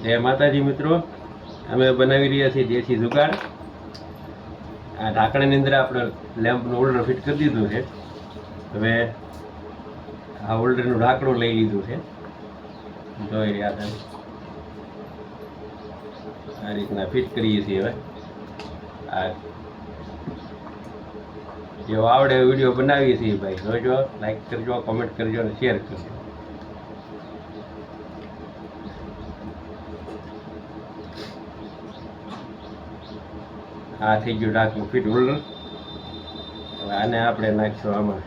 જય માતાજી મિત્રો, અમે બનાવી રહ્યા છીએ દેશી જુગાડ. આ ઢાંકણાની અંદર આપણે લેમ્પનું હોલ્ડર ફિટ કરી દીધું છે. હવે આ હોલ્ડરનું ઢાંકણું લઈ લીધું છે, જોઈ રહ્યા તમે. આ રીતના ફિટ કરીએ છીએ. હવે આ જેવો આવડે વિડીયો બનાવીએ છીએ ભાઈ, જોજો, લાઈક કરજો, કોમેન્ટ કરજો અને શેર કરજો. આ થઈ ગયું ઢાંકણું ફિટ હોલ્ડર. હવે આને આપણે નાખીશું આમાં.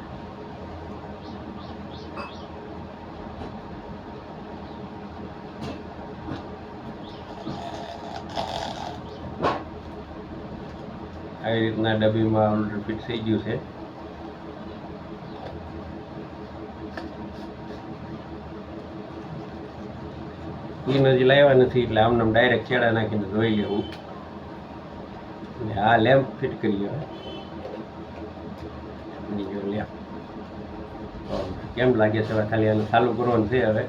આવી રીતના ડબ્બીમાં હોલ્ડર ફિટ થઈ ગયું છે. પીન હજી લાવ્યા નથી એટલે આમને ડાયરેક્ટ છેડા નાખીને ધોઈ લેવું. આ લેમ્પ ફિટ કરી લેમ્પ કેમ લાગે છે? હવે ખાલી આને ચાલુ કરવાનું છે. હવે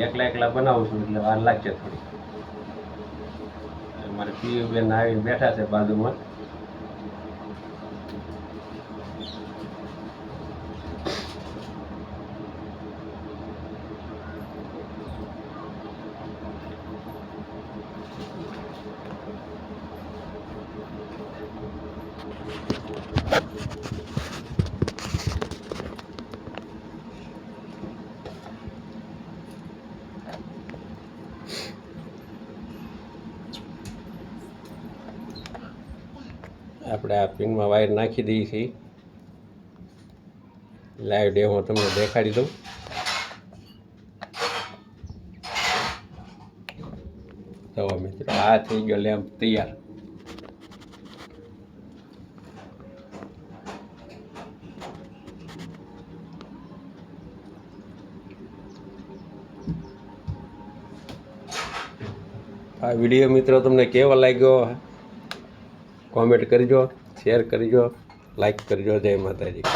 એકલા બનાવું છું એટલે વાર લાગશે થોડી. મારે પીયુ બેન આવીને બેઠા છે બાજુમાં. આપણે આ પિનમાં વાયર નાખી દઈએ છીએ. લાઈવ ડેમો તમને દેખાડી દઉં. તો મિત્રો, આ થઈ ગયો લેમ્પ તૈયાર. આ વિડીયો મિત્રો તમને કેવો લાગ્યો કોમેન્ટ કરજો, શેર કરજો, લાઈક કરજો. જય માતાજી.